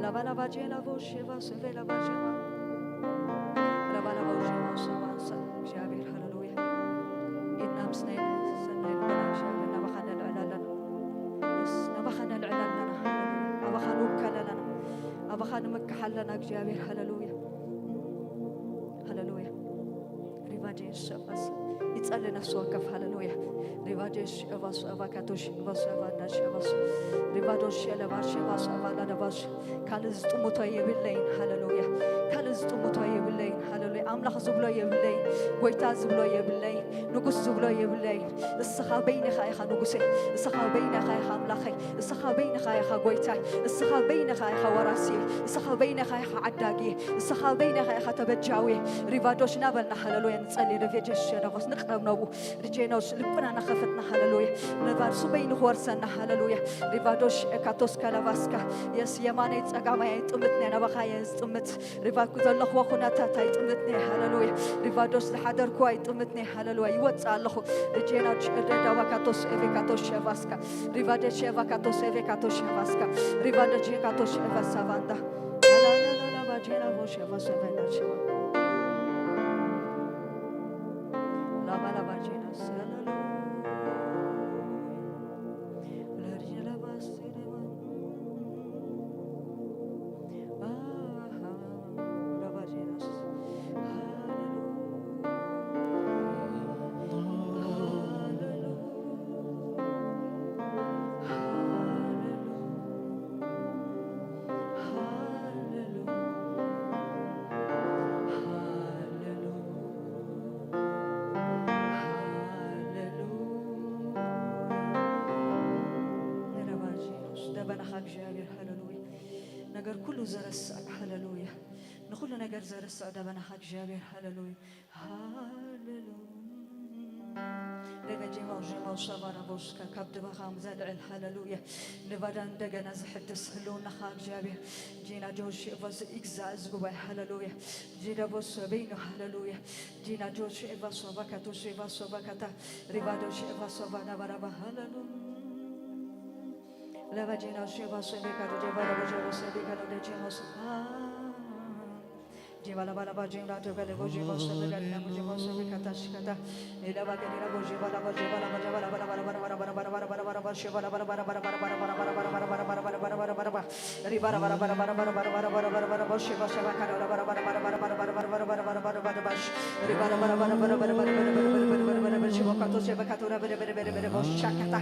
Labalabajena vosheva sevela bajena. Labalabajena savansa እግዚአብሔር ሃሌሉያ ኢናምስነይ ሰናይ ለና እግዚአብሔር ናባኻነ ልዕላለና የስ ናባኻነ ልዕላለና ሃሌሉያ አባኻኑ ከለለና አባኻኑ መካሐለና እግዚአብሔር ሃሌሉያ ሃሌሉያ ሪቫጄስ ሰባስ ይጸልይ ነፍሱ ወከፍ ሃሌሉያ ሪቫጄስ እባስ አባካቶሽ እባስ አባዳሽ እባስ ሪቫዶሽ ለባሽ እባስ አባዳባሽ ካልዝ ጥሙቶ የብለይን ሃሌሉያ ካልዝ ጥሙቶ የብለይን ሃሌሉያ አምላኽ ዝብሎ የብለይን ጎይታ ዝብሎ የብለይን ንጉስ ዝብሎ የብለይን እስኻ በይንኻ ኢኻ ንጉሴ እስኻ በይንኻ ኢኻ አምላኸይ እስኻ በይንኻ ኢኻ ጎይታይ እስኻ በይንኻ ኢኻ ወራሲ እስኻ በይንኻ ኢኻ ዓዳጊ እስኻ በይንኻ ኢኻ ተበጃዊ ሪቫዶሽ ናበልና ሃሌሉያ ንጸልይ ሪቫጄስ ነፍስ ንቅረብ ነው ሪጄኖስ ልብና ነኸፈትና ሃሌሉያ ነባርሱ በይን ወርሰና ሃሌሉያ ሪቫዶሽ ካቶስ ካላቫስካ የስ የማኔ ጸጋማይ ጥምትነ ነባኻ የጥምት ሪቫኩ ዘለኹ ወኹናታት ጥምትነ ሃሌሉያ ሪቫዶስ ለሐደርኩ ጥምትነ ሃሌሉያ ይወጻ አለኹ ሪጄኖች ደዳዋካቶስ ኤቬካቶስ ሸቫስካ ሪቫዴሽ ኤቫካቶስ ኤቬካቶስ ሸቫስካ ሪቫዴሽ ኤቫካቶስ ኤቫሳቫንዳ ሃሌሉያ ባጄና ቮሽ ኤቫሳቫንዳ ሸቫ Labalabajena salalo Larjela basirema Labajena እግዚአብሔር ሃሌሉያ ነገር ሁሉ ዘረሳ ሃሌሉያ ንኹሉ ነገር ዘረሳ ደበናኻ እግዚአብሔር ሃሌሉያ ሃሌሉያ ለገጀማው ጀማው ሻባራቦስካ ካብድባኻ ምዘልዕል ሃሌሉያ ንባዳ እንደገና ዝሕድስ ህልውናኻ እግዚአብሔር ጂና ጆሽ ኤቫስ ኢግዛእ ዝጉባኤ ሃሌሉያ ጂና ቦስ በይኑ ሃሌሉያ ጂና ጆሽ ኤቫስ ባካቶሽ ኤቫስ ባካታ ሪቫዶሽ ኤቫስ ባናባራባ ሃሌሉያ La vagina sceva sevica de jevara vagina sevica de jemos jevala bala vagina de vele vojeva sevica de jemo sevica tashkata ela vagina vojeva la vojeva la vojeva la bara bara bara bara bara bara bara bara bara shevala bara bara bara bara bara bara bara bara bara bara bara bara bara bara bara ribara bara bara bara bara bara bara bara bara bara sheva sheva kana bara bara bara bara bara bara bara bara bara bara bara bara bara ribara bara bara bara bara bara bara bara bara bara sheva kato sheva kato bara bara bara bara bara shakata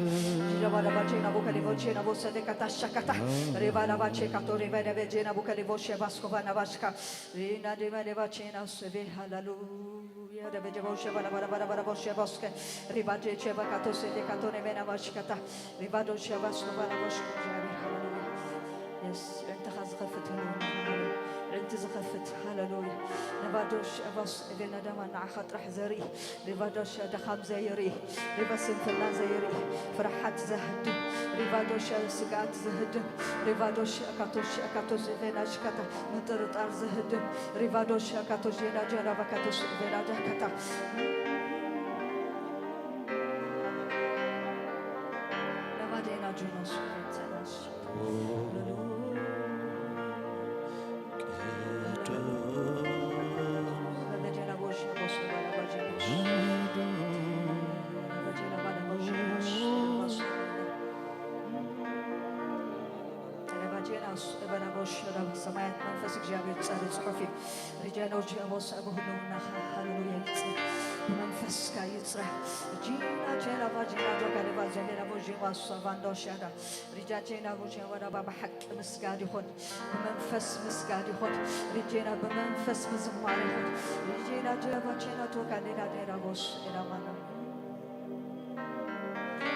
jevala vagina vokali vogina vosade kata shakata ribara vache kato ribara vagina vokali voshe vaskova navashka ina deva deva chena seve hallelujah deva deva sheva bara bara bara voshe vaske ribate cheva kato sede kato ne mena vashkata ribado sheva skova navashka hallelujah yes انت خزخفت انت زخفت هللويا نبادوش اباس اذا دما نع خطرح زري ريفادوش دخام زيري ريفاسن فلا زيري فرحات زهد ريفادوش سقات زهد ريفادوش اكاتوس فيناش كتا مطرطار زهد ريفادوش اكاتوش جنا جنا بكاتوس فيناش كتا نبادينا جنوس فيناش ሰማያት መንፈስ እግዚአብሔር ጸሎት ጽሑፊ ሪጃኖች አቦስ አቡሁና ሃሌሉያ ይጽህ መንፈስ ጋር ይጽህ ጂና ጀላ ባጂና ጆጋለ ባጀላ ቦጂማ ሷቫንዶ ሻዳ ሪጃቼና ቦጂማ ወራባ በሐቅ መስጋድ ይሁን በመንፈስ መስጋድ ይሁን ሪጄና በመንፈስ መዝማር ይሁን ሪጄና ጀባቼና ቶካሌና ዴራቦስ ኢላማና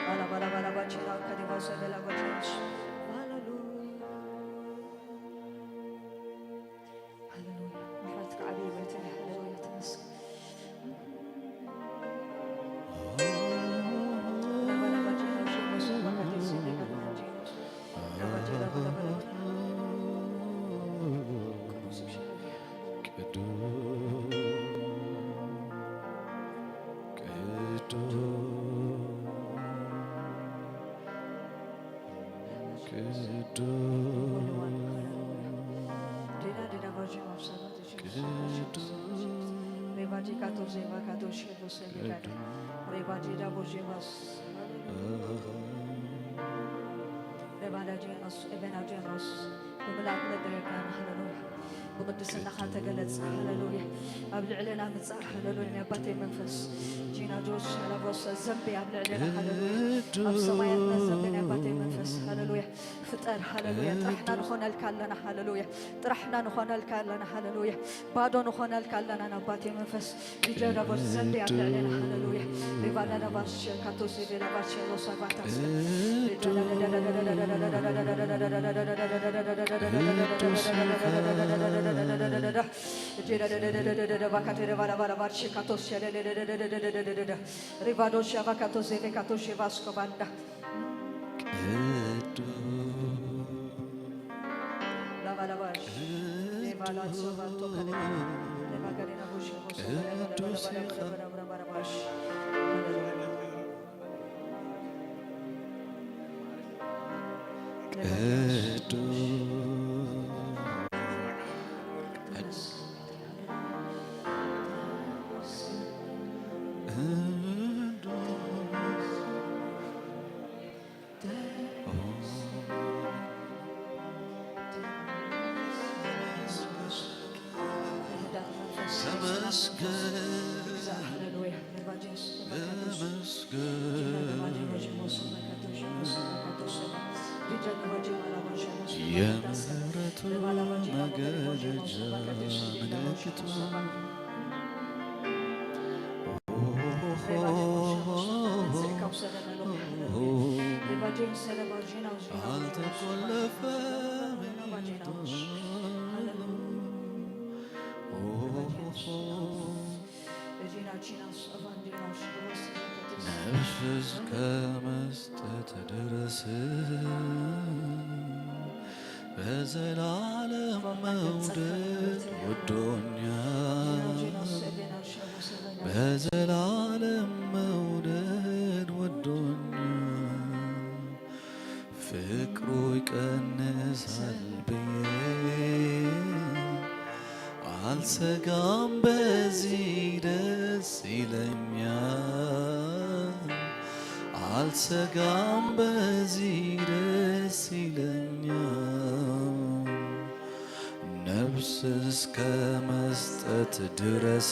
ባላ ባላ ባላ ባቼና ከዲባሰ በላ ባቼሽ بقدسنا خالتك قالت هللويا قبل علينا متصار هللويا يا باتي منفس جينا جوش على بوس الزنبي قبل علينا هللويا اب سماياتنا الزنبي يا باتي منفس هللويا فطر هللويا طرحنا نخون الكالنا هللويا طرحنا نخون الكالنا هللويا بادو نخون الكالنا يا باتي منفس بيجنا بوس الزنبي قبل علينا هللويا بيبانا باش كاتوسي بينا باش لو سباتاس ነፍስ ከመስጠት ድረስ በዘላለም መውደድ ወዶኛል በዘላለም መውደድ ወዶኛል ፍቅሩ ይቀንሳል ብዬ አልሰጋም በዚህ ደስ ይለኛል አልሰጋም በዚህ ደስ ይለኛል ነፍስ እስከ መስጠት ድረስ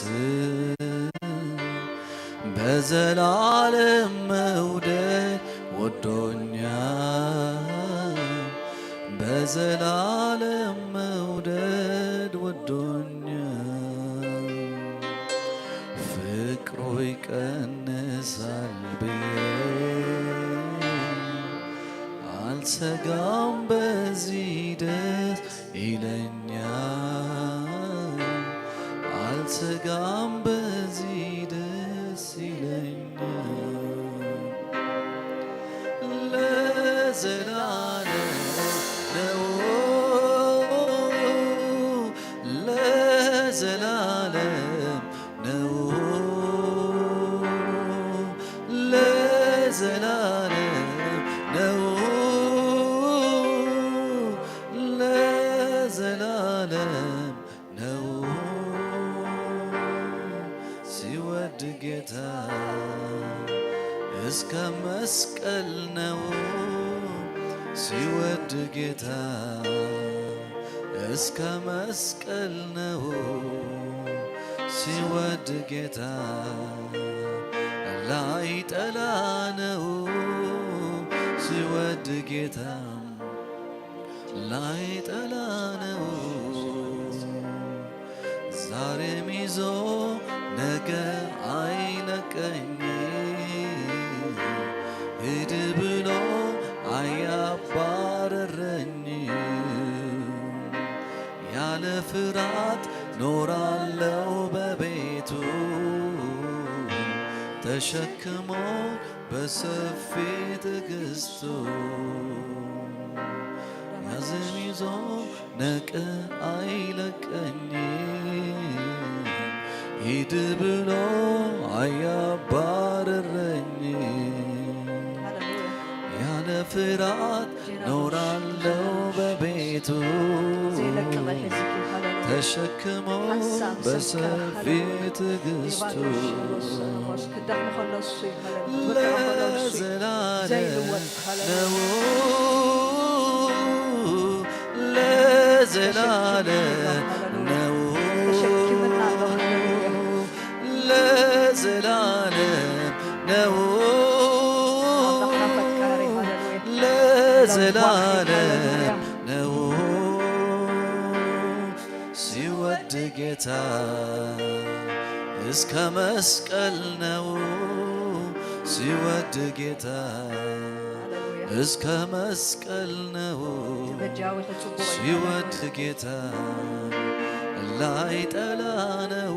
በዘላለም መውደድ ወዶኛል በዘላለም መውደድ ወዶኛል ፍቅሩ ይቀንሳል ብዬ አልሰጋም በዚህ ደስ ይለኛል አልሰጋም በዚህ ደስ ይለኛል ለዘላለም ነው ለዘላለም ነው ለዘላለም ነው ለዘላለም ነው ሲወድ ጌታ እስከ መስቀል ነው ሲወድ ጌታ እስከ መስቀል ነው ሲወድ ጌታ ላይ ጠላ ነው ሲወድ ጌታ ላይ ጠላ ነው ዛሬም ይዞ ነገ አይለቀኝ ሂድ ብሎ አያባረረኝ ያለ ፍርሃት ኖራለው በቤቱ ተሸክሞ በሰፊ ትዕግስቱ ያዝም ይዞ ነቅ አይለቀኝ ሂድ ብሎ አያባረረኝ ያለ ፍርሃት ኖራለው በቤቱ ተሸክሞ በሰፊ ትዕግስቱ ለዘላለም ነው ለዘላለም ነው ለዘላለም ነው ለዘላለም ነው ሲወድ ጌታ እስከ መስቀል ነው ሲወድ ጌታ እስከ መስቀል ነው ሲወድ ጌታ ላይ ጠላ ነው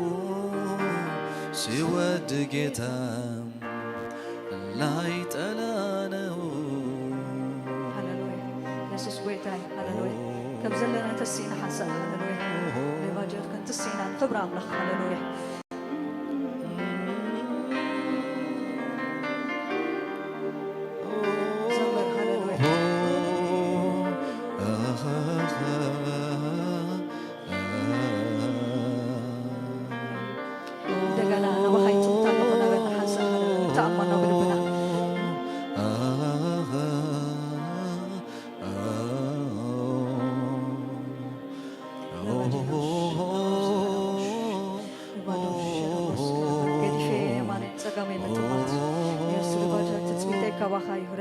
ሲወድ ጌታ ላይ ጠላ ነው ኢየሱስ ጎይታይ ሃሌሉያ ከም ዘለና ተሲና ሓሳብ ሃሌሉያ ለባጀር ከን ተሲና ክብር አምላኽ ሃሌሉያ ዘመር ሃሌሉያ እንደገና ነባኻይ ጽምታ ነሆነ ሓሳብ ተአማና ብልብና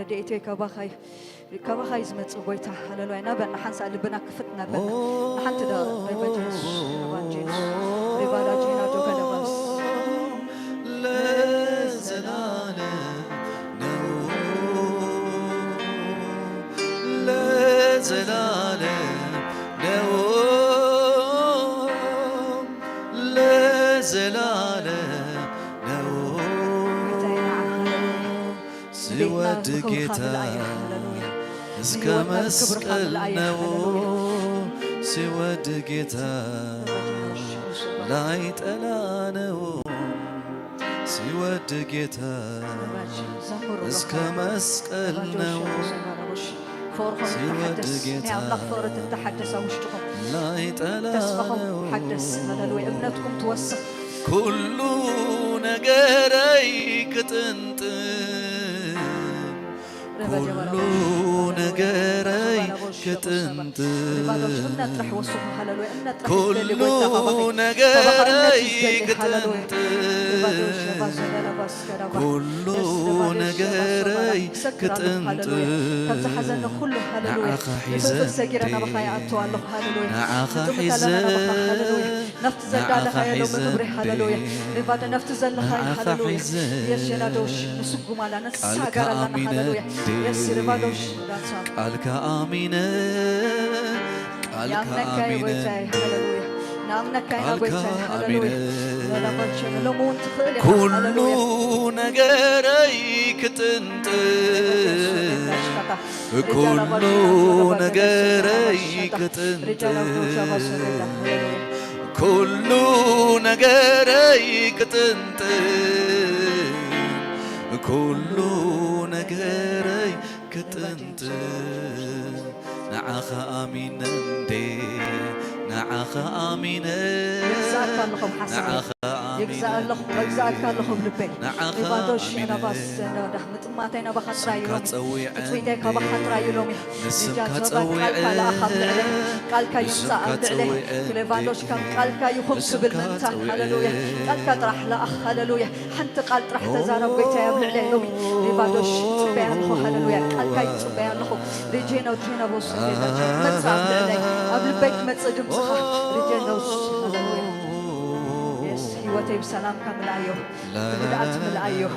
ረድኤተይ ካባኻይ ካባኻይ ዝመጽእ ጎይታ ሃሌሉያ ናበና ሓንሳ ልብና ክፍት ናበና ንሓንቲ ዳ ረበጀስ ረባንጀስ ሪባዳጂና ዶገደባስ ለዘላለም ነው ለዘላለም ነው ለዘላለም ነው ሲወድ ጌታ እስከ መስቀል ነው ሲወድ ጌታ ላይ ጠላ ነው ሲወድ ጌታ እስከ መስቀል ነው ሲወድ ጌታ ላይ ጠላ ነው ኩሉ ነገረይ ክጥንጥ ኩሉ ነገረይ ክጥንጥ ኩሉ ነገረይ ክጥንጥ ኩሉ ነገረይ ክጥንጥ ንዓኻ ሒዘ ንዓኻ ሒዘ نفت زلالة خيالو مكبري هللويا لبعد نفت زلالة هللويا يرجع دوش نسوق مالا نساقر لنا هللويا يسير بعدوش قالك آمين قالك آمين هللويا نامنا كاينا بيتاي هللويا لا بنشن لمون تخلي كل نجاري كتنت كل نجاري كتنت ኩሉ ነገረይ ክጥንጥ ኩሉ ነገረይ ክጥንጥ ንዓኻ ኣሚነ እንዴ ንዓኻ ኣሚነ ንዓኻ يجزاء الله يجزاء الله بلبي لبادوش نباس نحمد ما تينا بخطرة يومي تسويتك بخطرة يومي نجات قال كلا أخذ عليه قال كيجزاء عليه لبادوش كم قال كيخم قبل منتا هللويا قال كطرح لا أخ هللويا حنت قال طرح تزارب بيتها عليه يومي لبادوش تبيع له هللويا قال كيتبيع له رجينا وجينا بوس متصاب عليه قبل البيت متصدم صخر رجينا وش هللويا هيوتي بسلام كامل أيوه بدأت من أيوه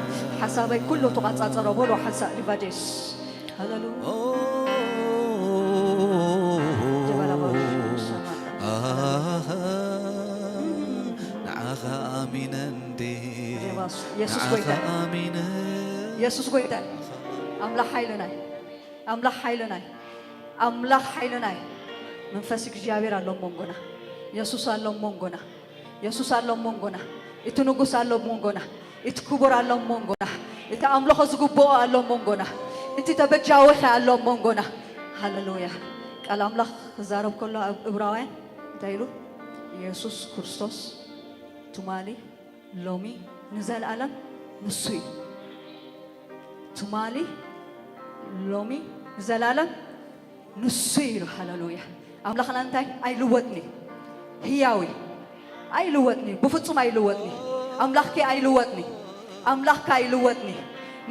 حسابي كله تقاطع ربولو حساب لباديس هللويا جبل أبوش نعاها آمينا دي يسوع قويتا يسوع قويتا أملا حيلنا أملا حيلنا أملا حيلنا من فسك جابر الله مونغنا يسوع الله مونغنا يسوع الله مونغنا إتنوغوس الله مونغنا إتكبر الله مونغنا إتأملخ زغبو الله مونغنا إتتبجاوح الله مونغنا هللويا الأملاخ زارب كله إبراهيم تايلو ኢየሱስ ክርስቶስ ትማሊ ሎሚ ንዘለዓለም ንሱ እዩ ትማሊ ሎሚ ንዘለዓለም ንሱ እዩ ሃሌሉያ ኣምላኽና እንታይ ኣይልወጥኒ ህያዊ ኣይልወጥኒ ብፍጹም ኣይልወጥኒ ኣምላኽከ ኣይልወጥኒ ኣምላኽከ ኣይልወጥኒ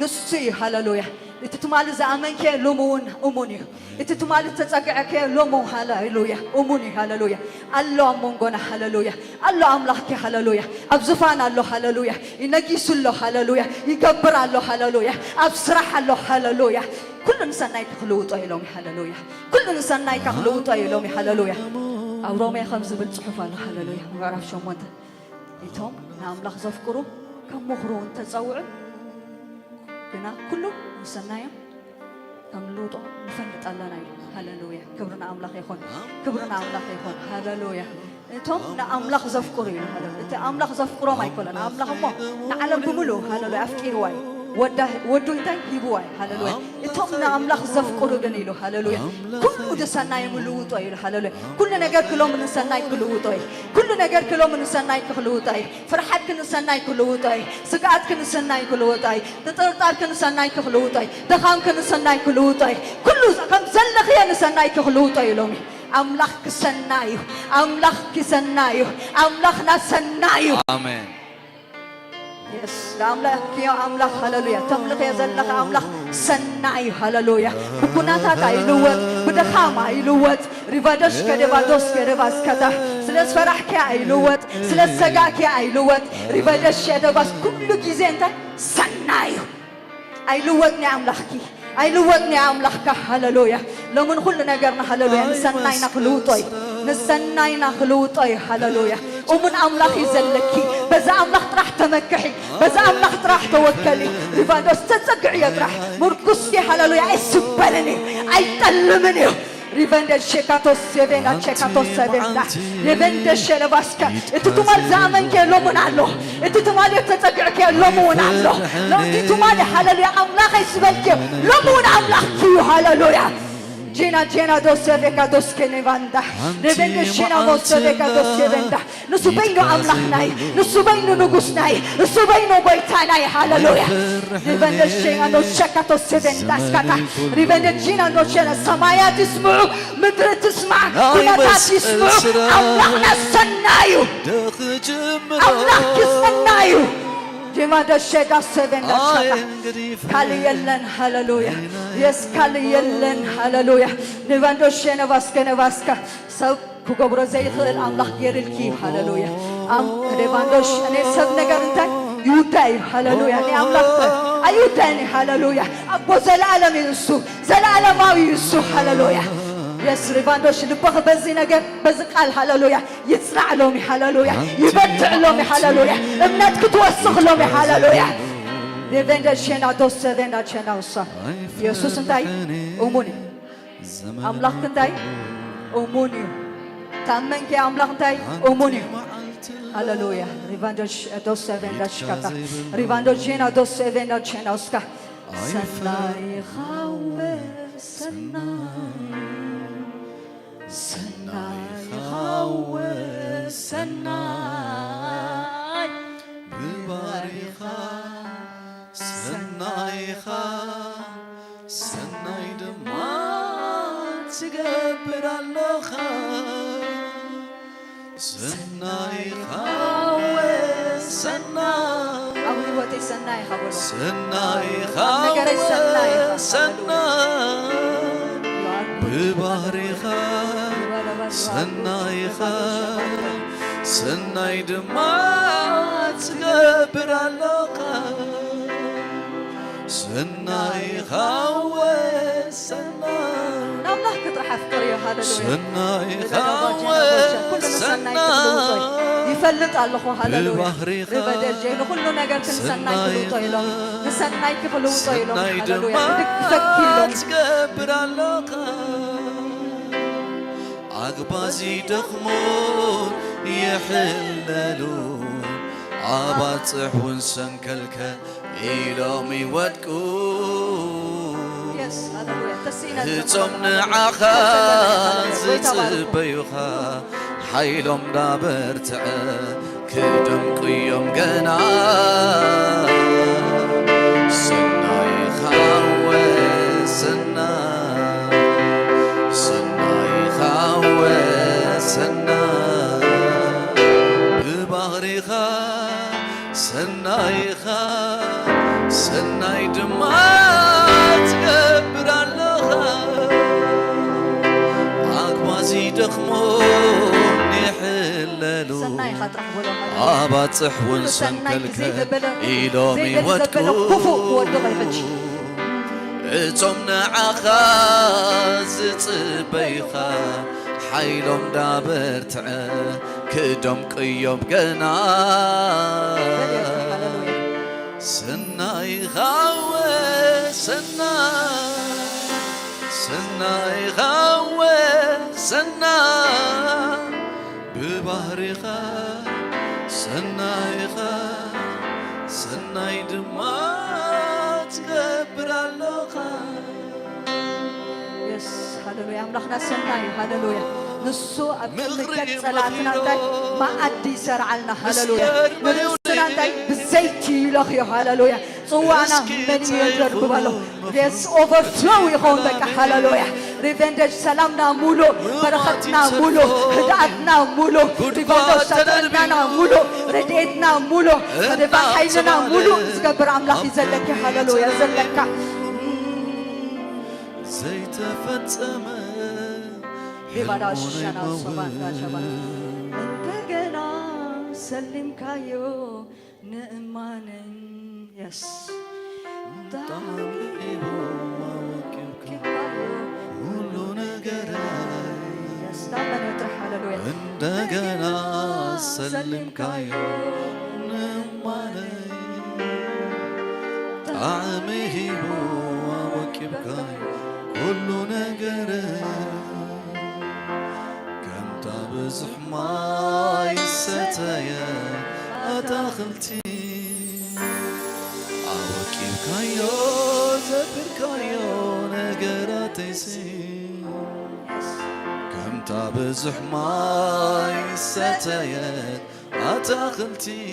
ንሱ እዩ ሃሌሉያ እቲ ትማሊ ዝኣመንከ ሎሚ እውን እሙን እዩ እቲ ትማሊ ተጸግዐከ ሎሚ ሃሌሉያ እሙን እዩ ሃሌሉያ ኣሎ ኣብ መንጎና ሃሌሉያ ኣሎ ኣምላኽከ ሃሌሉያ ኣብ ዝፋን ኣሎ ሃሌሉያ ይነጊሱ ኣሎ ሃሌሉያ ይገብር ኣሎ ሃሌሉያ ኣብ ስራሕ ኣሎ ሃሌሉያ ኩሉ ንሰናይ ክኽልውጦ ኢሎም ሃሌሉያ ኩሉ ንሰናይ ክኽልውጦ ኢሎም ሃሌሉያ ኣብ ሮሜ ከም ዝብል ጽሑፍ ኣሎ ሃሌሉያ ምዕራፍ 8 እቶም ንኣምላኽ ዘፍቅሩ ከም ምኽሩ እውን ተጸውዑ ግና ኩሉ ንሰናዮም ከም ልውጦ ንፈልጥ ኣለና ኢሉ ሃሌሉያ ክብርና ኣምላኽ ይኹን ክብርና ኣምላኽ ይኹን ሃሌሉያ እቶም ንኣምላኽ ዘፍቅሩ ኢሉ ሃሌሉያ እቲ ኣምላኽ ዘፍቅሮም ኣይኮነን ኣምላኽ እሞ ንዓለም ብምሉእ ሃሌሉያ ኣፍቂርዋ እዩ ወዱ እንታይ ሂብዋ እዩ ሃሌሉያ እቶም ንኣምላኽ ዘፍቅሩ ግን ኢሉ ሃሌሉያ ኩሉ ንሰናይ ምልውጦ ኢሉ ሃሌሉያ ኩሉ ነገር ክሎም ንሰናይ ክልውጦ እዩ ኩሉ ነገር ክሎም ንሰናይ ክልውጦ እዩ ፍርሓት ንሰናይ ክልውጦ እዩ ስግኣት ንሰናይ ክልውጦ እዩ ተጠርጣር ንሰናይ ክልውጦ እዩ ደኻም ንሰናይ ክልውጦ እዩ ኩሉ ከም ዘለኽየ ንሰናይ ክልውጦ ኢሎም ኣምላኽ ክሰናይ እዩ ኣምላኽ ክሰናይ እዩ ኣምላኽና ሰናይ እዩ አሜን Yes, ለአምላክ አምላክ ሃሌሉያ ተምልኽ የዘለኸ አምላክ ሰናይ ሃሌሉያ ብኩናታት አይልወጥ ብደኻማ አይልወጥ ሪቫደሽ ከደባዶስ ከደባስከታ ስለስፈራሕከ አይልወጥ ስለሰጋከ አይልወጥ ሪቫደሽ የደባስ ኩሉ ጊዜ እንታይ ሰናይ አይልወጥኒ አምላኽኪ አይልወጥኒ አምላኽካ ሃሌሉያ ለምን ሁሉ ነገርና ሃሌሉያ ንሰናይና ክልውጦይ ንሰናይና ክልውጦይ ሃሌሉያ ومن أملاخ يزلكي بزا أملاخ طرح تمكحي بزا أملاخ طرح توكلي ريفادوس تتسقع يطرح مركزي هللويا أسبلني أيتلمني ريفند الشيكاتوس سيفينا الشيكاتوس سيفينا ريفند الشيلباسكا إتتمال زامن كيلو من الله إتتمال يتسقع كيلو من الله لو إتتمال هللويا أملاخ يسبلكي لو من أملاخ كيو هللويا جينا دوسيفيكا دوسكينيفاندا ريفند الشينا دوسيفيكا دوسكيفاندا نسبينو أملاخناي نسبينو نغوسناي نسبينو بيتاناي هاللويا ريفند الشينا دوسيكاتو سيفاندا سكاتا ريفند الجينا دوسينا سمايات اسمعوا مدر تسمع كناتات يسمعوا أملاخنا سنايو أملاخ سنايو جمادا الشيدا سيفندا شاتا كالي يلن هاللويا يس كالي يلن هاللويا نيفاندو شينا واسكا سب كوغبرو زي خير أملاخ يرلكي هاللويا نيفاندوش أنا سب نجار انتاي يوتاي هاللويا ني أملاخ أيوتاني هاللويا أبو زلالم يسوع زلالم ما يسوع هاللويا يس ريفاندوش لبخ بزي نجار بزقال هاللويا يسرع لهم هاللويا يبتع لهم هاللويا امناتك توسخ لهم هاللويا ريفاند الشينا دوس ريفاند الشينا وصا يسوع انتاي أموني أملاخ انتاي أموني تامنك يا أملاخ انتاي أموني هاللويا ريفاند دوس ريفاند الشكاتا ريفاند الشينا دوس ريفاند الشينا وسكا سناي خاوة سناي خاوة سناي بباريخا سناي خا سناي دمات تقبر اللوخا سناي خاوة سناي أولي وقتي سناي خاوة سناي خاوة سناي بباريخا سناي خا سناي دمات تقبر اللوخا سناي خاوة سناي الله كطرح أفكاري هذا سناي خاوة سناي يفلت الله هاللويا ربدل جيل كل نجار سناي كلوطي له سناي كلوطي له هاللويا بدك تفكيله تقبر اللوخا عقبازي دخمون يحللون عبات صحون سنكلك إلومي ودكون هتمنع عخا زيت بيوخا حيلهم دابرتع كدم قيوم قنا سناي خاوة سناي خاوة ببغري خا سناي دمات قبر اللغة عقبازي دخمون يحللو سناي خطرح بلو عبات صحون سنكلك إلومي واتكو اتمنا عخاز تبيخا حيلهم دابرتع كدم قيوم قنا سناي خاوة سناي خاوة ببهري خا سناي دمات قبر اللغة يس هللويا أملاخنا سناي هللويا نسو أبنك صلاتنا تاي ما أدي سرعلنا هللويا نسنا تاي بزيتي لخي هللويا صوانا من يجرب بالو يس overflow يخون بك هللويا ريفندج سلامنا مولو برختنا مولو هدأتنا مولو ريفندج سلامنا مولو رديتنا مولو ريفا حيننا مولو زكبر عملاخي زلك هللويا زلك زيت فتمه ببلاش شنا صبان شبان انتقنا سلم كايو نأمان يس يس دائما يطرح هللويا انتقنا سلم كايو نأمان طعمه وكيف كايو كل نجر بزحماي ستايا أدخلتي عوكي كايو زبر كايو نقراتي سي كم بزحماي ستايا أدخلتي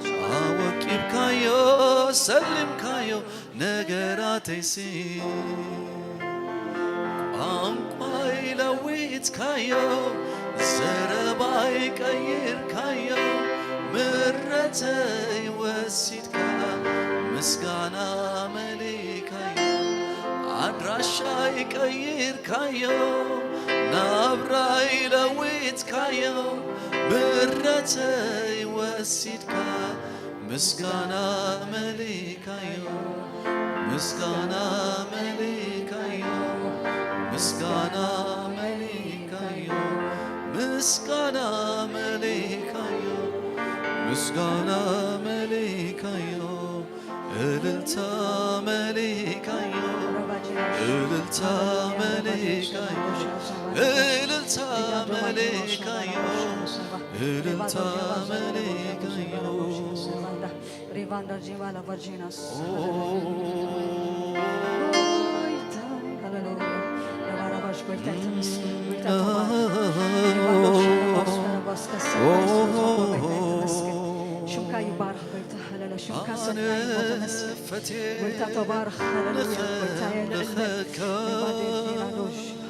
عوكي كايو سلم كايو نقراتي سي أنقاي لويت كايو زرباي كاير كايو مرتي وسيد كا مسقانا مليكايو عدراشاي كاير كايو نابراي لويت كايو مرتي وسيد كا مسقانا مليكايو مسقانا مليكايو مسكانا مليكايو مسكانا مليكايو مسكانا مليكايو إللتا مليكايو إللتا مليكايو إللتا مليكايو إللتا مليكايو ريفاندا جيوالا فاجيناس شوكا يبارك بيتا هللا شوكا سناي متمسك بيتا تبارك هللويا بيتا يلعلمك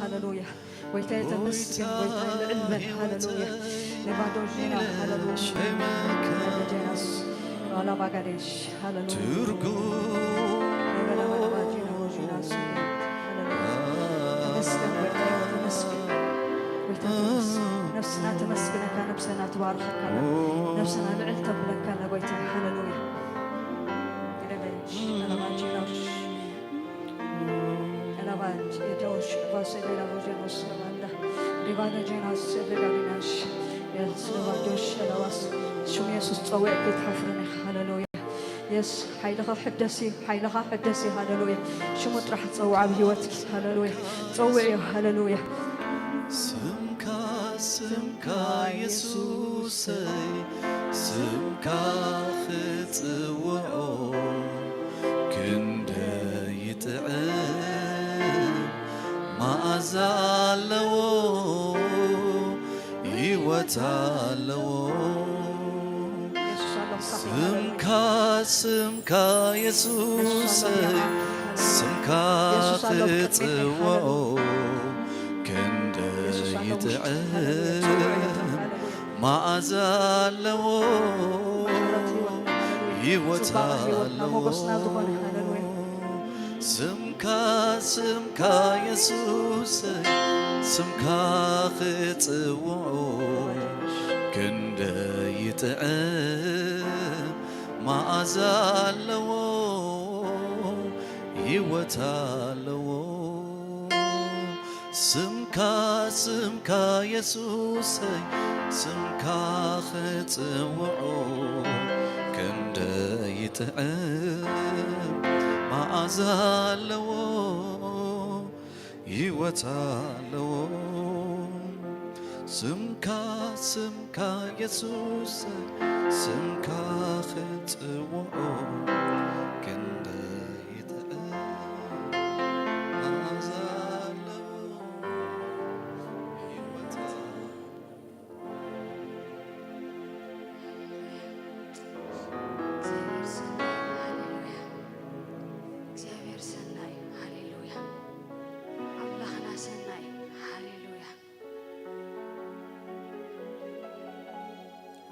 هللويا بيتا يتمسك بيتا يلعلمك هللويا لبادو جينا هللويا جيناس ولا باقريش هللويا نفسنا تمسكنك نفسنا تباركك نفسنا لعلتك لك لبيت هللويا أنا ما جيناش أنا ما جيناش فاسدنا وجنوس لماندا ريفانا جيناس ريفاناش يس لواجوش لواس شو يسوع تسوي كيت حفرني هللويا يس حيلها حدثي هللويا شو مطرح تسوي بهيوتك هللويا تسوي هللويا سمكا يسوسي سمكا خطوعو كندا يتعب ما أزالو ሕይወት አለው ስምካ ስምካ ኢየሱስ ስምካ ክጽውዖ ክንደ ይጥዕም መዓዛ ኣለዎ ሕይወት ኣለዎ ስምካ ስምካ ኢየሱስ ስምካ ክጽውዖ ክንደ ይጥዕም መዓዛ ኣለዎ ሕይወት ኣለዎ ስምካ ስምካ ኢየሱስ ስምካ ክጽውዖ ክንደ ይጥዕም መዓዛ ኣለዎ ሕይወት ኣለዎ ስምካ ስምካ ኢየሱስ ስምካ ክጽውዖ ክንደ ይጥዕም መዓዛ ኣለዎ ሕይወት እግዚአብሔር ሰናይ ሃሌሉያ አምላኽና ሰናይ ሃሌሉያ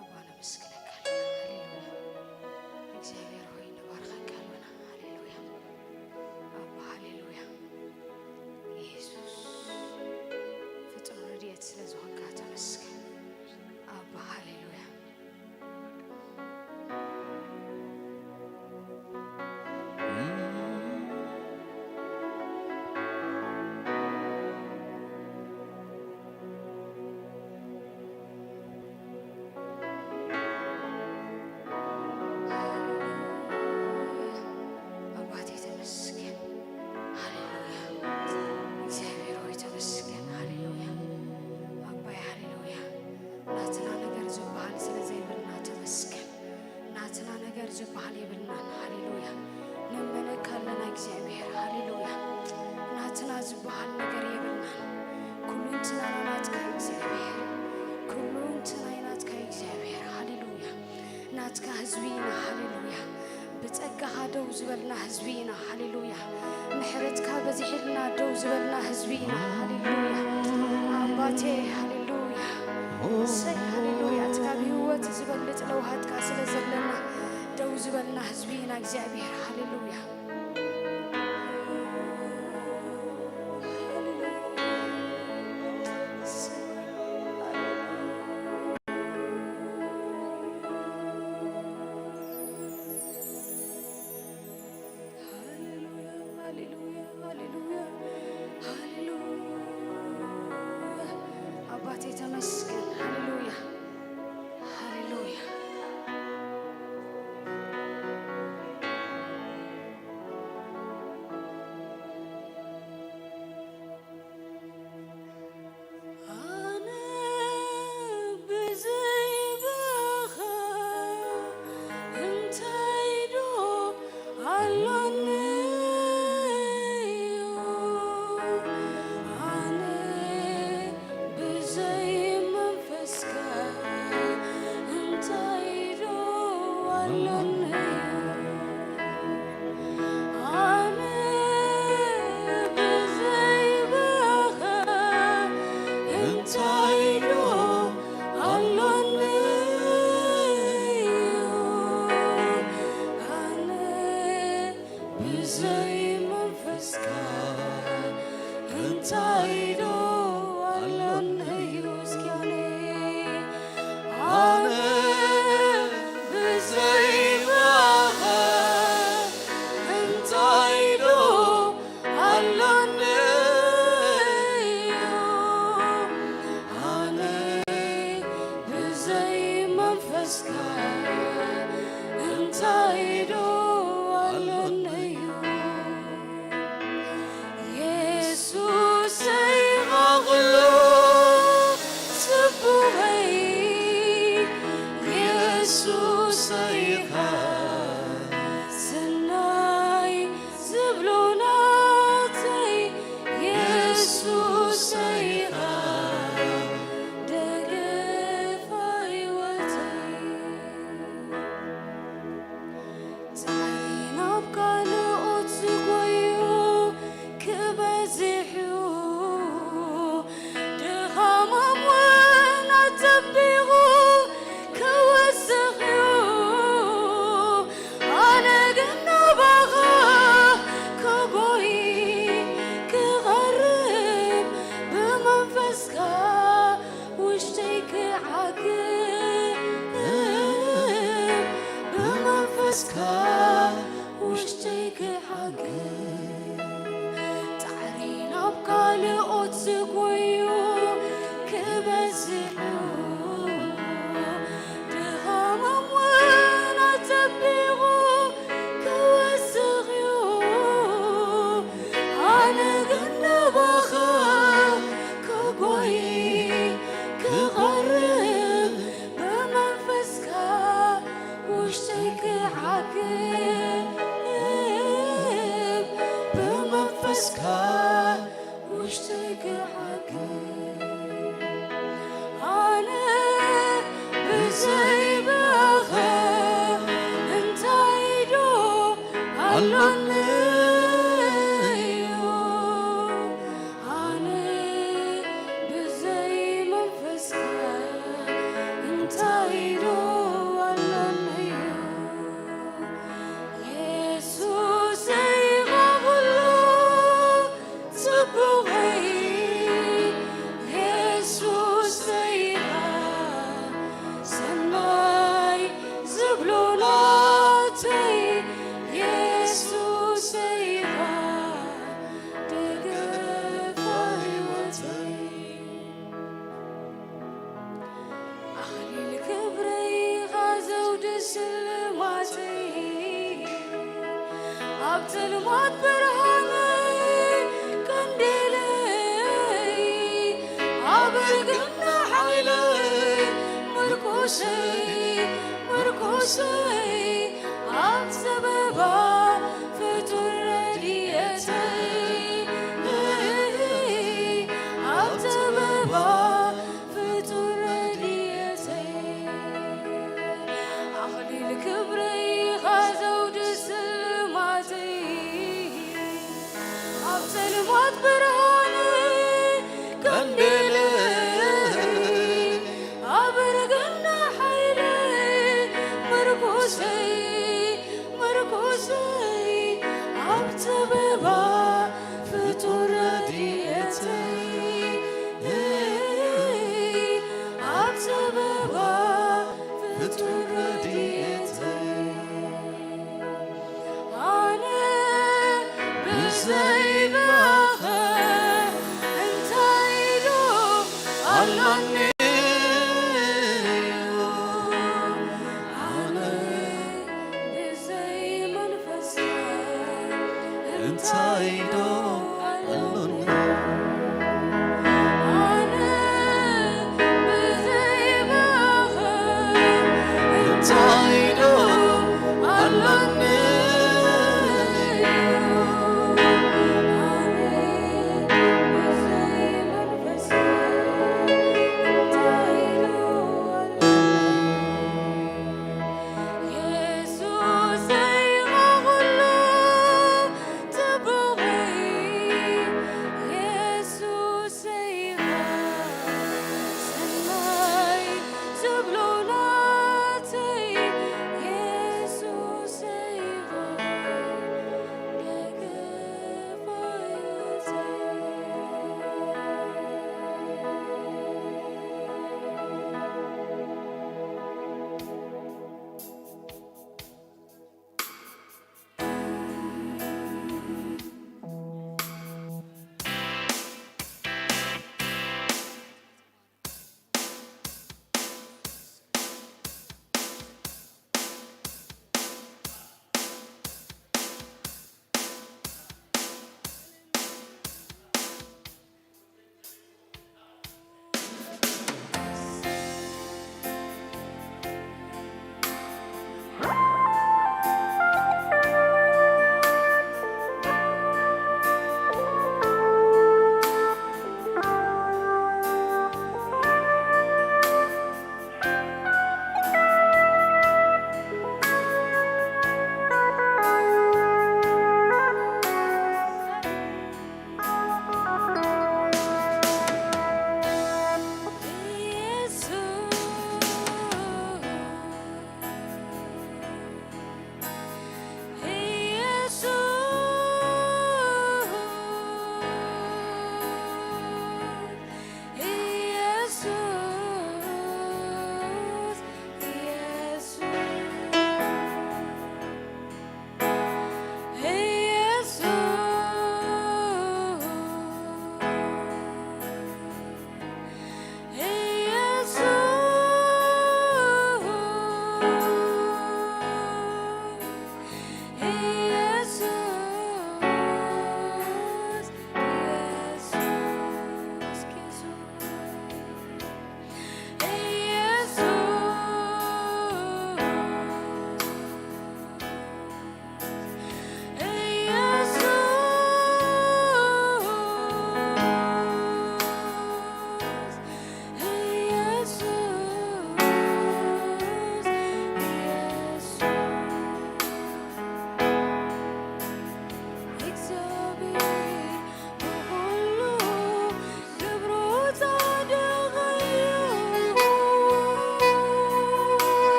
አባና መስክለካ ሃሌሉያ እግዚአብሔር ሆይ ንባርኸካ ኣለና ሃሌሉያ አባ ሃሌሉያ ኢየሱስ ፍጹም ረድኤት ስለ ዝኾንካ ተመስገን አባ ሃሌሉያ አባቴ ተመስገን ሃሌሉያ እግዚአብሔር ሆይ ተመስገን ሃሌሉያ አባይ ሃሌሉያ ናትና ነገር ዝበሃል ስለ ዘይብልና ተመስገን ናትና ነገር ዝበሃል የብልናን ሃሌሉያ ንመነካ ኣለና እግዚአብሔር ሃሌሉያ ናትና ዝበሃል ነገር የብልናን ኩሉ እንትናና ናትካ እግዚአብሔር ኩሉ እንትናይ ናትካ እግዚአብሔር ሃሌሉያ ናትካ ህዝቢ ኢና ሃሌሉያ ብጸጋኻ ደው ዝበልና ህዝቢ ኢና ሃሌሉያ ምሕረትካ በዚሒልና ደው ዝበልና ህዝቢ ኢና ሃሌሉያ አባቴ ሃሌሉያ ሰይ ሃሌሉያ ትካ ብህይወት ዝበልጥ ለውሃትካ ስለ ዘለና ደው ዝበልና ህዝቢ ኢና እግዚአብሔር ሃሌሉያ ሃሌሉያ ሃሌሉያ ሃሌሉያ አባቴ ተመስገን ሃሌሉያ ሃሌሉያ አነ ብዘይባኻ እንታይ ዶ ኣሎኒ ኣነ ብዘይ መንፈስካ እንታይ ዶ ኣሎኒ ኣነ ብዘይባኻ እንታይ ዶ ኣሎኒ ኣነ ብዘይ መንፈስካ እንታይ ዶ ኣሎኒ እስኪ ኣነ ብዘይባኻ እንታይ ዶ ኣሎኒ ኣነ ብዘይ መንፈስካ እንታይ ዶ ኣሎኒ ኢየሱሰይ መቕሎ ጽቡቐይ وشتك حكي أنا بزي بخير انت عيدو علوني أنا بزي منفسك انت عيدو علوني يسوع سيغفلو تبغي يسوع سيغفل سماي زبلولاتي يسوع سيغفل دقفاي وتي أخلي الكبري غازو دسلواتي أبتل موت برهاني كنديلي أبرقنا حيلي مركوسي أبسببا فتور رديتي أبسببا فتور رديتي أخلي الكبري غازو دسلماتي أبتل موت برهاني كنديلي أبرقنا حيلي مركوسي أبتببا فتور رديتي أبتببا فتور رديتي أنا بزي بخير انت عيدو علوني أنا بزي منفسك انت عيدو علوني أنا بزي بخير انت عيدو علوني أنا بزي منفسك انت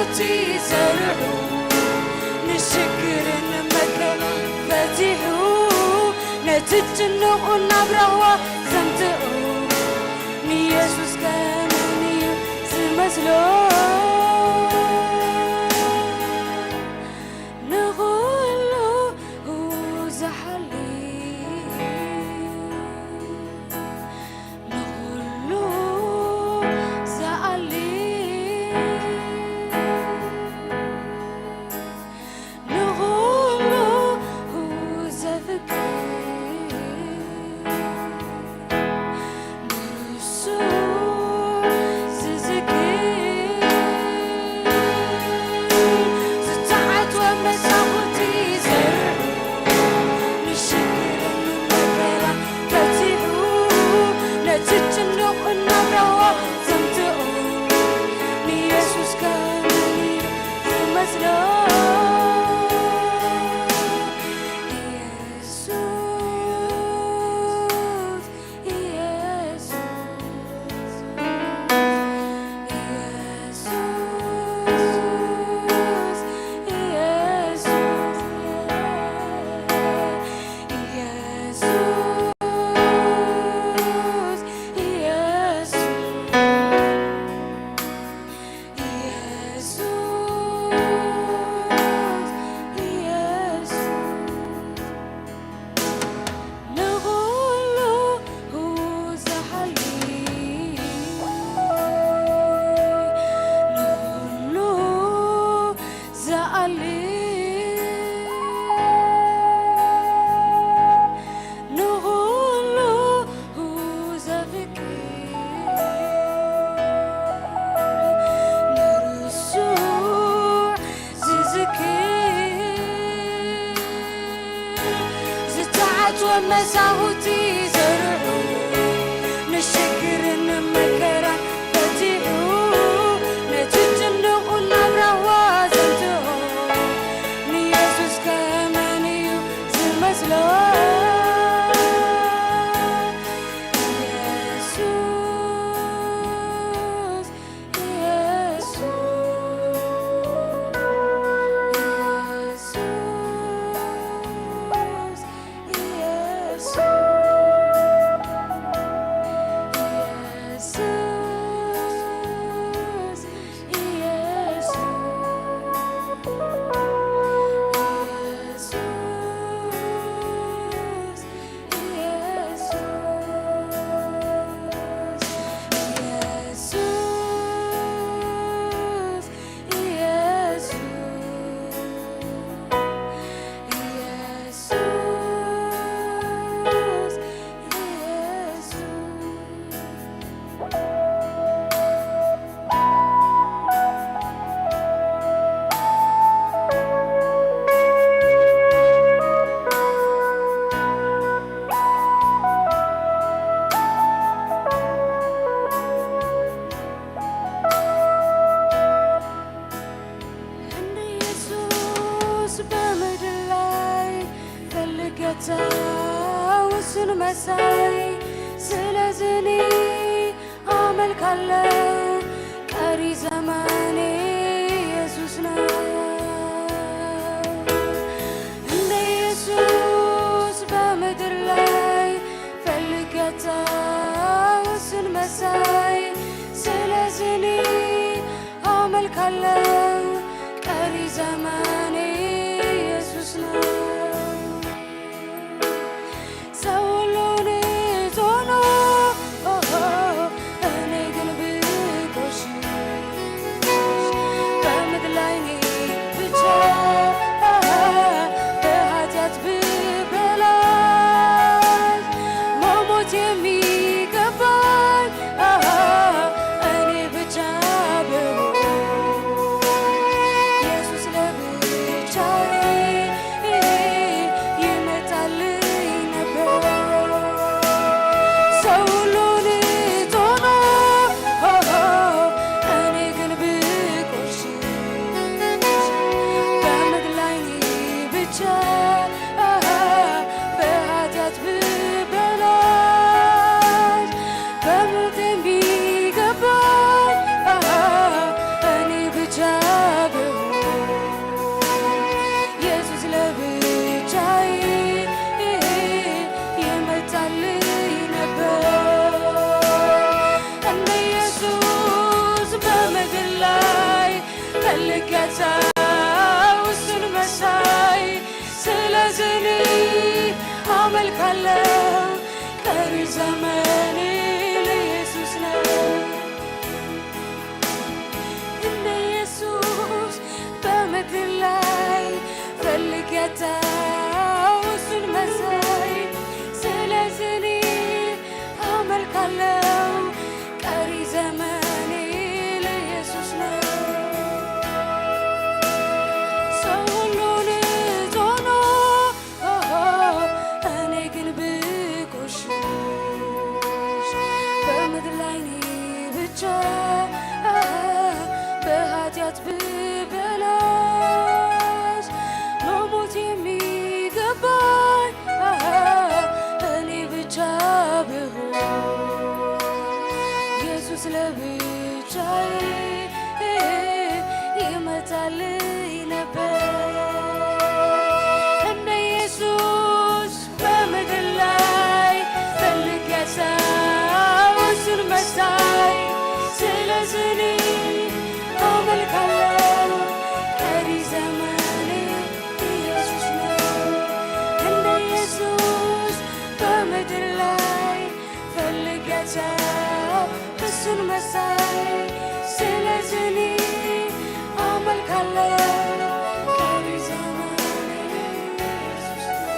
مساوتي زرعو نشكر المكان فتحو نتجنق النبرة زمتعو نيسوس كامني زمزلو نغلو زحلي نغلو زعلي نغلو زفكي نرسو ززكي زتعت ومساوتي زرعو نشكر المكرة فتحو نتجنق النبرة زمتعو نيسوس كامني زمزلو مساوتي زرعو نشكر المكرة فتحو نتجنق النبرة زمتعو نيسوس كامني زمزلو ውስን መሳይ ስለዝኔ አመልካለሁ ቀሪ ዘመኔ ኢየሱስ ነው እንደ ኢየሱስ በምድር ላይ ፈልጌታ ውስን መሳይ ስለዝኔ አመልካለሁ ቀሪ ዘመኔ ኢየሱስ ነው አመልካለሁ ቀሪ ዘመኔ ለኢየሱስ ነው እንደ ኢየሱስ በምድር ላይ ፈልጌ አጣሁ እሱን መሳይ ስለዚህ እኔ አመልካለሁ ቀሪ ዘመኔ ለኢየሱስ ነው ሰው ሁሉን ዞኖ እኔ ግን ብቆሽሽ በምድር ላይ እኔ ብቻ በኃጢአት ብበላሽ መሞት የሚገባኝ እኔ ብቻ ብሆን ኢየሱስ ለብቻዬ ይመጣልኝ ነበር እንደ ኢየሱስ በምድር ላይ ፈልጌ አጣሁ እሱን መሳይ ስለዚህ እኔ አመልካለሁ ቀሪ ዘመኔ ኢየሱስ ነው እንደ ኢየሱስ በምድር ላይ ፈልጌ አጣሁ እሱን መሳይ ስለዚህ እኔ አመልካለሁ ቀሪ ዘመኔ ኢየሱስ ነው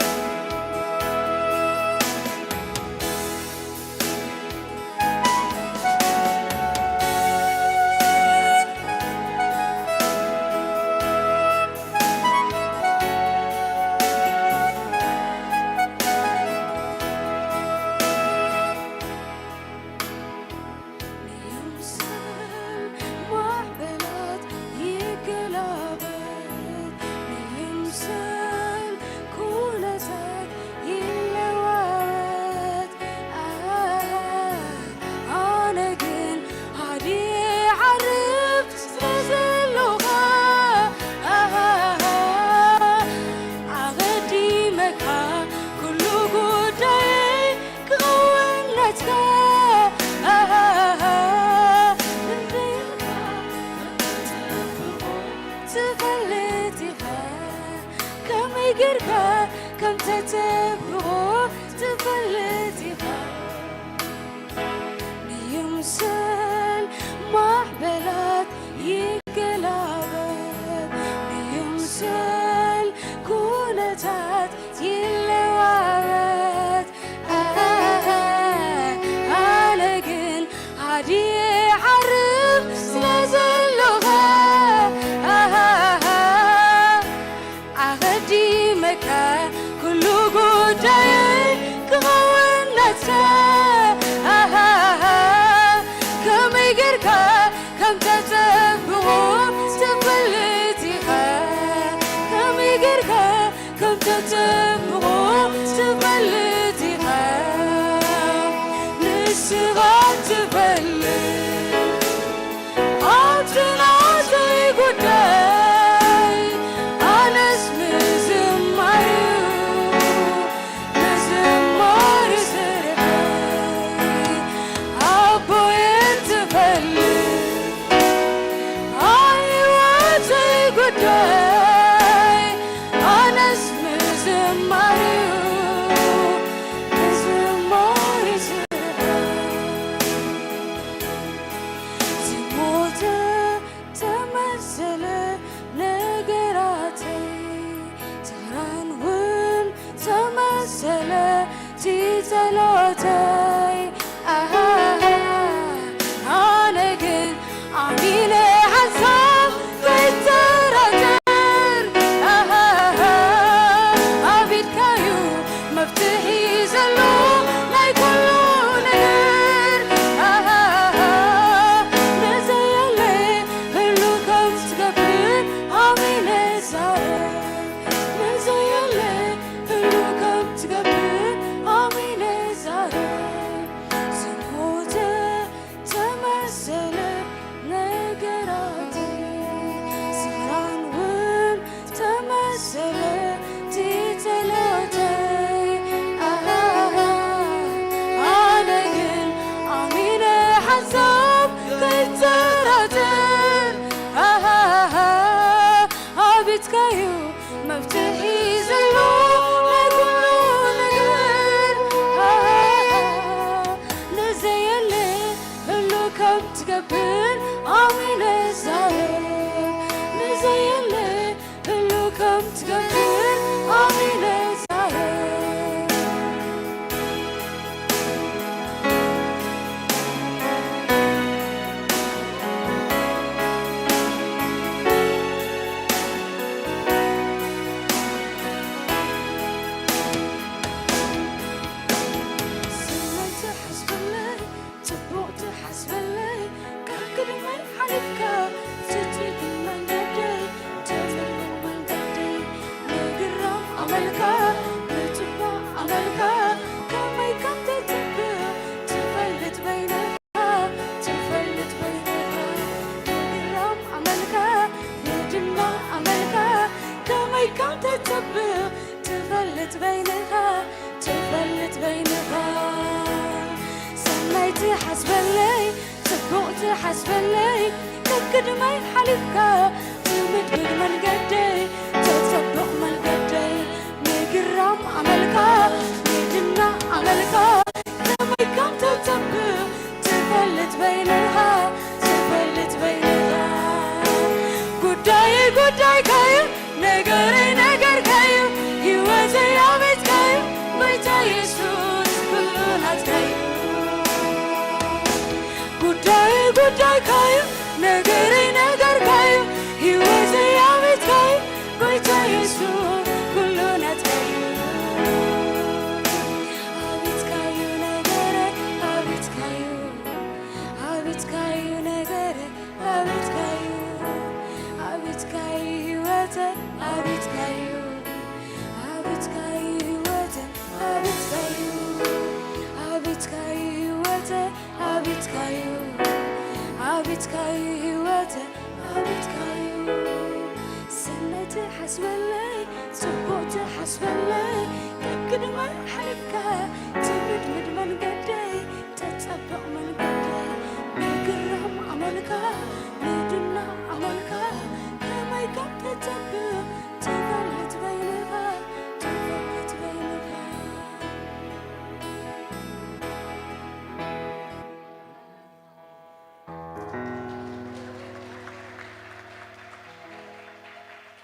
كم تتبعه تفلتها يمثل محبلات يقلبت يمثل كونتات يلوارت أنا قل عادي عرب سلازلها عهدي مكان كل قداي كونتها كم يقركا كم تتبعه تفلتها كم يقركا كم تتبعه تفلتها نسغات تفلت عطنا زي قداي أنا اسمي زماري مزمار سرقاي أبو يتفلت أيوة زي قداي أنا اسمي زماري مزمار سرقاي تمثل نقراتي ترانون تمثل تتلاتي أنا قل عميل حساب بالتراتر أبيت كايو مفتحي زلو لا يكون نقر نزيلي هلو كم تقبل عميل زاري نزيلي هلو كم تقبل عميل زاري عملك بتبع عملك كما يكنت تبع تفلت بينها تفلت بينها الرام عملك بجمع عملك كما يكنت تبع تفلت بينها تفلت بينها سميتي حسب اللي سبقت حسب اللي تكد ما يحلفك تمد من قدي تسبق من قدي مقرام عملك مدنا عملك لما يكون تتبع تفلت بينها تفلت بينها قداي قداي كايو نقري نقر كايو يوزي عمت كايو بيتا يسوس كلنا تكايو قداي قداي كايو نقري نقر كايو يوزي عمت كايو بيتا يسوس كلنا تكايو عبت كايو نقري عبت كايو عبت كايو نقري عبت كايو عبت كايو وتا عبت كايو عبت كايو وتا عبت كايو عبت كايو وتا عبت كايو عبت كايو وتا عبت كايو سنة حسب اللي سبوت حسب اللي كد ما حلفك تمد من قدي تتبع من قدي مقرهم عملك مدنا عملك كما يكون تتبع تفلت بينها تفلت بينها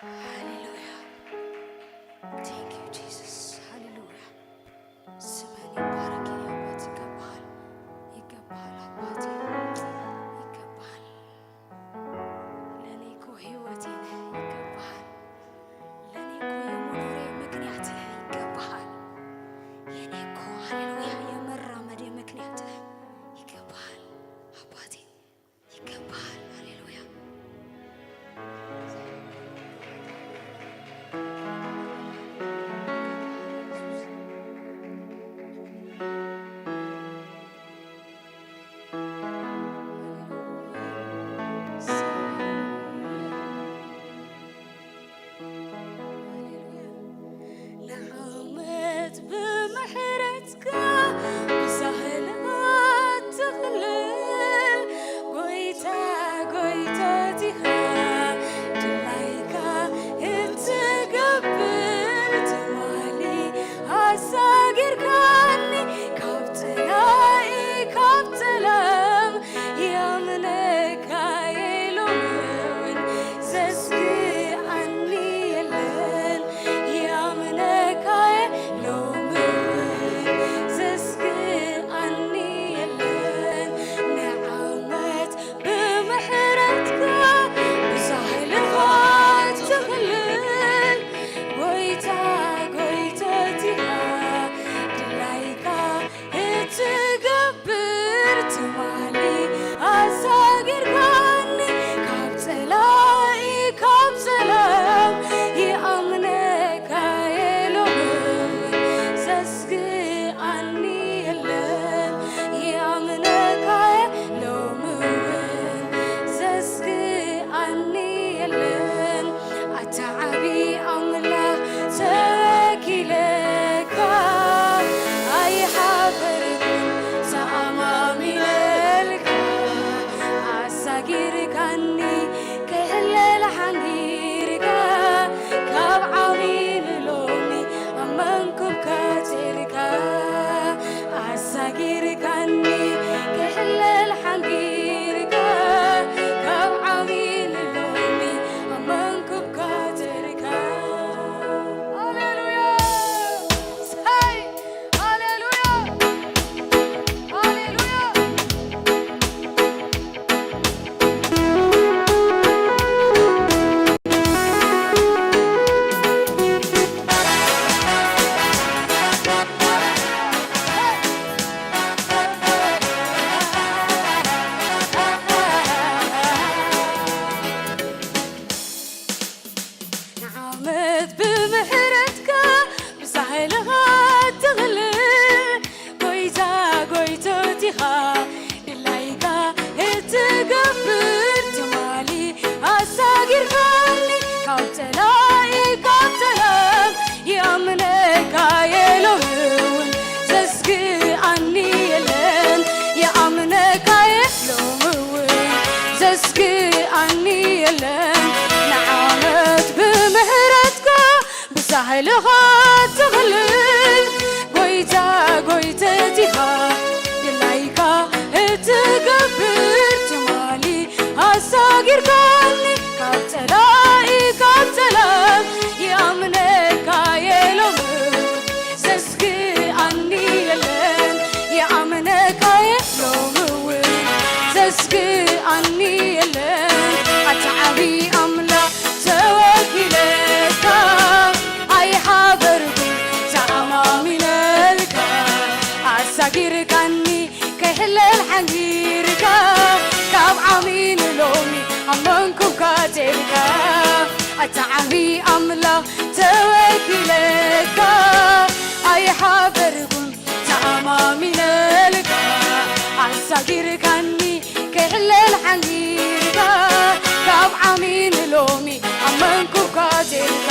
Hallelujah. Thank you, Jesus. Hallelujah. ስምህን ይባረክ የኔ አባት ይገባሃል፣ ይገባሃል አባቴ ይገባሃል። ለእኔ እኮ ሕይወቴ ነህ ይገባሃል። ለእኔ እኮ የመኖሬ ምክንያት ነህ ይገባሃል። የእኔ እኮ ሃሌሉያ የመራመዴ ምክንያት ነህ ይገባሃል አባቴ ይገባሃል። ሃሌሉያ لعمت بمحرتك بسهلات تخلل قويتا قويتا تها جلايكا اتقبل تمالي عساقر كاني كابتلاي كابتلام يا منك يلومون زسكي عني يلن يا منك يلومون زسكي عني يلن نعمت بمحرتك بسهل خات تخلل قويتا قويتا تها بحالها تغلل قويتا قويتا تيها دلايكا تقبر تمالي أساقر قالي كابتلاي كابتلا يأمنك يلوم سسكي عني يلن يأمنك يلوم سسكي عني يلن أتعبي أملا توكلك أي حبركم تعمامي لك أساقر قاني كهل الحنجيرك كاب عمين لومي أمنكم كاتلك أتعبي أملا توكلك أي حبركم تعمامي لك أساقر قاني كهل الحنجيرك كاب عمين لومي أمنكم كاتلك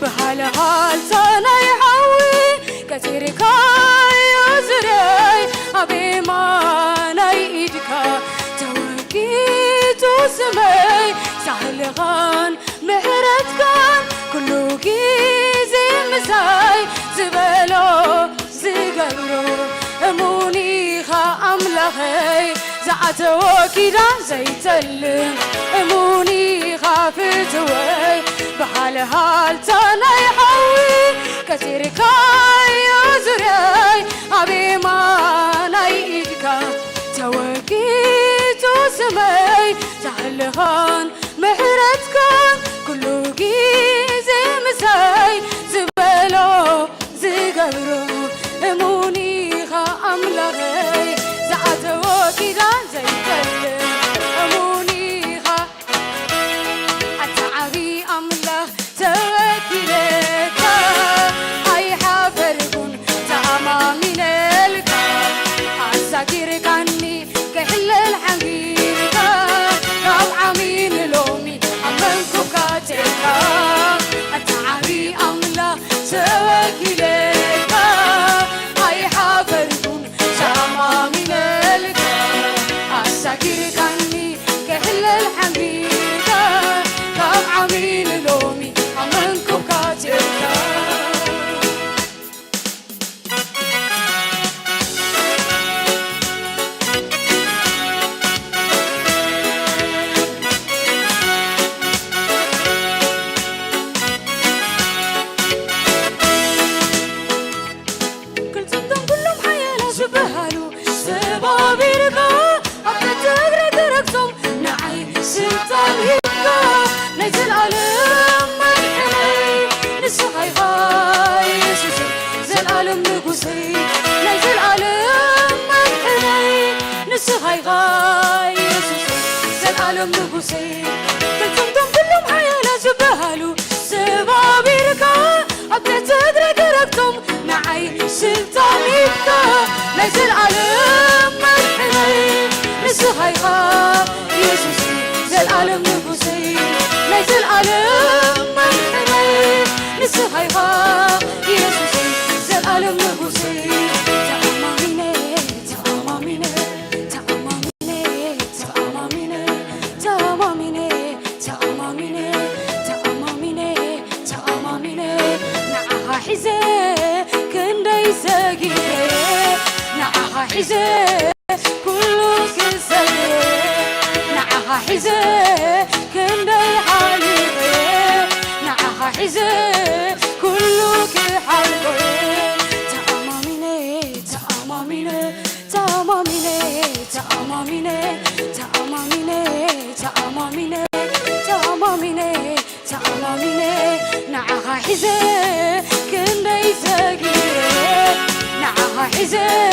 بحالها لسانا يحوي كتيرك يزري أبي ما نايدك توكيتو سمي سهل غان مهرت كان كله جيزي مساي زبالو زقرو أموني خا أملخي زعت وكيدا زيتلم أموني خافتوي بحالها لتانا يحوي كتيرك يزري أبي ما نايدك توكيتو سمي زعلهان مهرتك كله جيزي مساي زبالو زقرو أموني خا أملغي زعت وكيدا زيتلم أموني خا أتعبي أملغ توكلك أي حفركن تعمامي لك أساكرك عني كحل الحقيرك كاب عمين لومي أمنكم كاتلك أتعبي أملغ توكلك أي حفركن تعمامي لك أساكرك عني كحل الحقيرك كاب عمين لومي أمنكم كاتلك نزل عالم مرحبي نسخي هاي يسوسي زل عالم نقوسي نزل عالم مرحبي نسخي هاي يسوسي زل عالم نقوسي كنتم كلهم حيالا جبهالو سبابي ركا أبدا تدرك ركتم معي سلطاني بكا نزل عالم مرحبي نسخي هاي يسوسي زل عالم نقوسي نزل عالم مرحبي نسخيها يسوسي زل عالم نقوسي تعماميني تعماميني تعماميني تعماميني تعماميني تعماميني تعماميني تعماميني نعها حزي كندي ساقيني نعها حزي كله كساقيني نعها حزي كندي حالي نعها حزي كله كحالي تعماميني تعماميني تعماميني تعماميني تعماميني تعماميني تعماميني تعماميني نعها حزي كندي ساقيني نعها حزي